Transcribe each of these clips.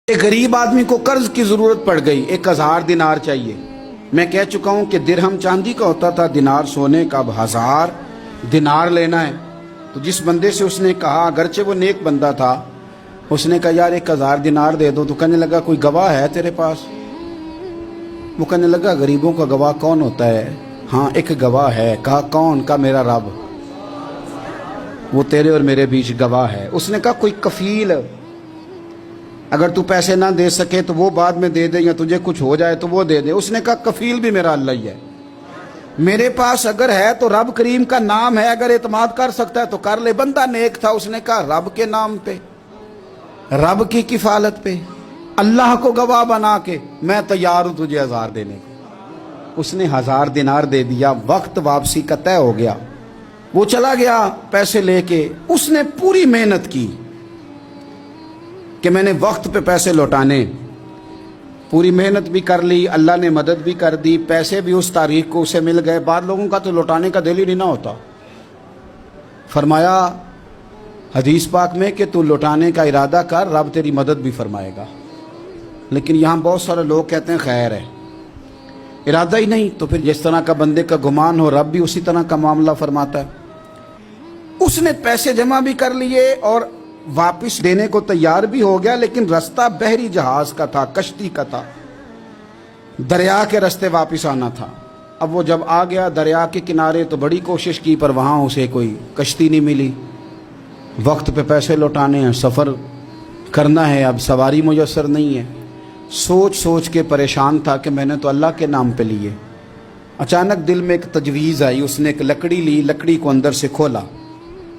ایک غریب آدمی کو قرض کی ضرورت پڑ گئی، 1000 دینار چاہیے۔ میں کہہ چکا ہوں کہ درہم چاندی کا ہوتا تھا، دینار سونے کا، اب 1000 دینار لینا ہے۔ تو جس بندے سے اس نے کہا، اگرچہ وہ نیک بندہ تھا، اس نے کہا یار 1000 دینار دے دو۔ تو کہنے لگا کوئی گواہ ہے تیرے پاس؟ وہ کہنے لگا غریبوں کا گواہ کون ہوتا ہے؟ ہاں ایک گواہ ہے۔ کہا کون؟ کہا میرا رب، وہ تیرے اور میرے بیچ گواہ ہے۔ اس نے کہا کوئی کفیل، اگر تو پیسے نہ دے سکے تو وہ بعد میں دے دے، یا تجھے کچھ ہو جائے تو وہ دے دے۔ اس نے کہا کفیل بھی میرا اللہ ہی ہے، میرے پاس اگر ہے تو رب کریم کا نام ہے، اگر اعتماد کر سکتا ہے تو کر لے۔ بندہ نیک تھا، اس نے کہا رب کے نام پہ، رب کی کفالت پہ، اللہ کو گواہ بنا کے میں تیار ہوں تجھے 1000 دینے کو۔ اس نے 1000 دینار دے دیا، وقت واپسی کا طے ہو گیا۔ وہ چلا گیا پیسے لے کے۔ اس نے پوری محنت کی کہ میں نے وقت پہ پیسے لوٹانے، پوری محنت بھی کر لی، اللہ نے مدد بھی کر دی، پیسے بھی اس تاریخ کو اسے مل گئے۔ بعض لوگوں کا تو لوٹانے کا دل ہی نہیں نہ ہوتا۔ فرمایا حدیث پاک میں کہ تو لوٹانے کا ارادہ کر، رب تیری مدد بھی فرمائے گا۔ لیکن یہاں بہت سارے لوگ کہتے ہیں خیر ہے، ارادہ ہی نہیں، تو پھر جس طرح کا بندے کا گمان ہو رب بھی اسی طرح کا معاملہ فرماتا ہے۔ اس نے پیسے جمع بھی کر لیے اور واپس دینے کو تیار بھی ہو گیا، لیکن رستہ بحری جہاز کا تھا، کشتی کا تھا، دریا کے رستے واپس آنا تھا۔ اب وہ جب آ گیا دریا کے کنارے تو بڑی کوشش کی، پر وہاں اسے کوئی کشتی نہیں ملی۔ وقت پہ پیسے لوٹانے ہیں، سفر کرنا ہے، اب سواری میسر نہیں ہے۔ سوچ سوچ کے پریشان تھا کہ میں نے تو اللہ کے نام پہ لیے۔ اچانک دل میں ایک تجویز آئی، اس نے ایک لکڑی لی، لکڑی کو اندر سے کھولا،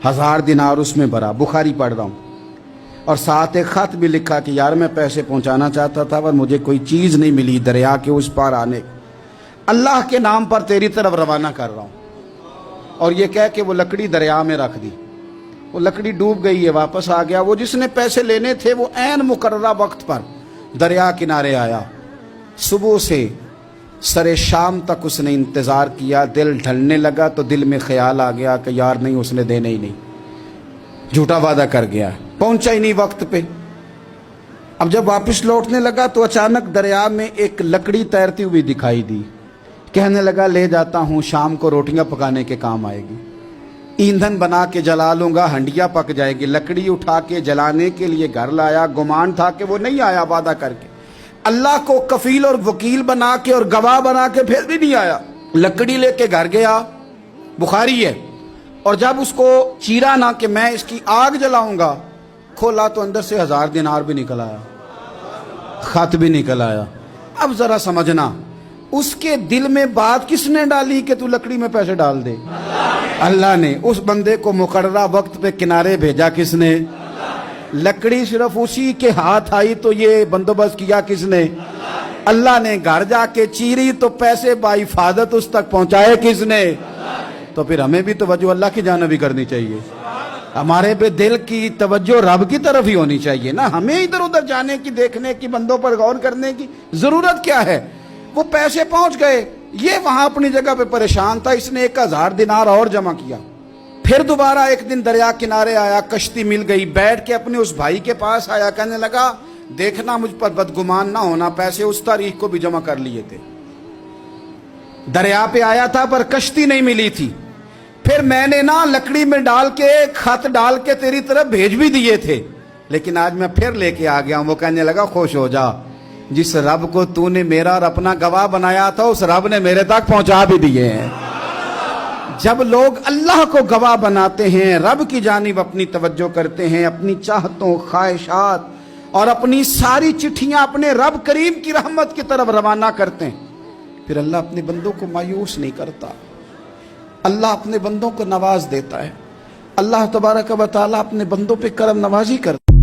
1000 دینار اس میں بھرا، بخاری پڑھ رہا ہوں، اور ساتھ ایک خط بھی لکھا کہ یار میں پیسے پہنچانا چاہتا تھا پر مجھے کوئی چیز نہیں ملی دریا کے اس پار آنے، اللہ کے نام پر تیری طرف روانہ کر رہا ہوں۔ اور یہ کہہ کہ وہ لکڑی دریا میں رکھ دی۔ وہ لکڑی ڈوب گئی ہے، واپس آ گیا۔ وہ جس نے پیسے لینے تھے وہ عین مقررہ وقت پر دریا کنارے آیا۔ صبح سے سرے شام تک اس نے انتظار کیا۔ دل ڈھلنے لگا تو دل میں خیال آ گیا کہ یار نہیں، اس نے دینے ہی نہیں، جھوٹا وعدہ کر گیا، پہنچا ہی نہیں وقت پہ۔ اب جب واپس لوٹنے لگا تو اچانک دریا میں ایک لکڑی تیرتی ہوئی دکھائی دی۔ کہنے لگا لے جاتا ہوں، شام کو روٹیاں پکانے کے کام آئے گی، ایندھن بنا کے جلا لوں گا، ہنڈیا پک جائے گی۔ لکڑی اٹھا کے جلانے کے لیے گھر لایا، گمان تھا کہ وہ نہیں آیا وعدہ کر کے، اللہ کو کفیل اور وکیل بنا کے اور گواہ بنا کے پھر بھی نہیں آیا۔ لکڑی لے کے گھر گیا، بخاری ہے، اور جب اس کو چیرا نہ کہ میں اس کی آگ جلاؤں گا، کھولا تو اندر سے 1000 دینار بھی نکل آیا، خط بھی نکل آیا۔ اب ذرا سمجھنا، اس کے دل میں بات کس نے ڈالی کہ تو لکڑی میں پیسے ڈال دے؟ اللہ نے۔ اس بندے کو مقررہ وقت پہ کنارے بھیجا کس نے؟ لکڑی صرف اسی کے ہاتھ آئی تو یہ بندوبست کیا کس نے؟ اللہ نے۔ گھر جا کے چیری تو پیسے بحفاظت اس تک پہنچائے کس نے؟ تو پھر ہمیں بھی توجہ اللہ کی جانب ہی کرنی چاہیے، ہمارے پہ دل کی توجہ رب کی طرف ہی ہونی چاہیے نا۔ ہمیں ادھر ادھر جانے کی، دیکھنے کی، بندوں پر غور کرنے کی ضرورت کیا ہے؟ وہ پیسے پہنچ گئے، یہ وہاں اپنی جگہ پہ پریشان تھا۔ اس نے 1000 دینار اور جمع کیا۔ پھر دوبارہ ایک دن دریا کنارے آیا، کشتی مل گئی، بیٹھ کے اپنے اس بھائی کے پاس آیا، کہنے لگا دیکھنا مجھ پر بدگمان نہ ہونا، پیسے اس تاریخ کو بھی جمع کر لیے تھے، دریا پہ آیا تھا پر کشتی نہیں ملی تھی، پھر میں نے نا لکڑی میں ڈال کے خط ڈال کے تیری طرف بھیج بھی دیے تھے، لیکن آج میں پھر لے کے آ گیا ہوں۔ وہ کہنے لگا خوش ہو جا، جس رب کو تو نے میرا اور اپنا گواہ بنایا تھا اس رب نے میرے تک پہنچا بھی دیے ہیں۔ جب لوگ اللہ کو گواہ بناتے ہیں، رب کی جانب اپنی توجہ کرتے ہیں، اپنی چاہتوں، خواہشات اور اپنی ساری چٹھیاں اپنے رب کریم کی رحمت کی طرف روانہ کرتے ہیں، پھر اللہ اپنے بندوں کو مایوس نہیں کرتا، اللہ اپنے بندوں کو نواز دیتا ہے۔ اللہ تبارک و تعالیٰ اپنے بندوں پہ کرم نوازی کرتا ہے۔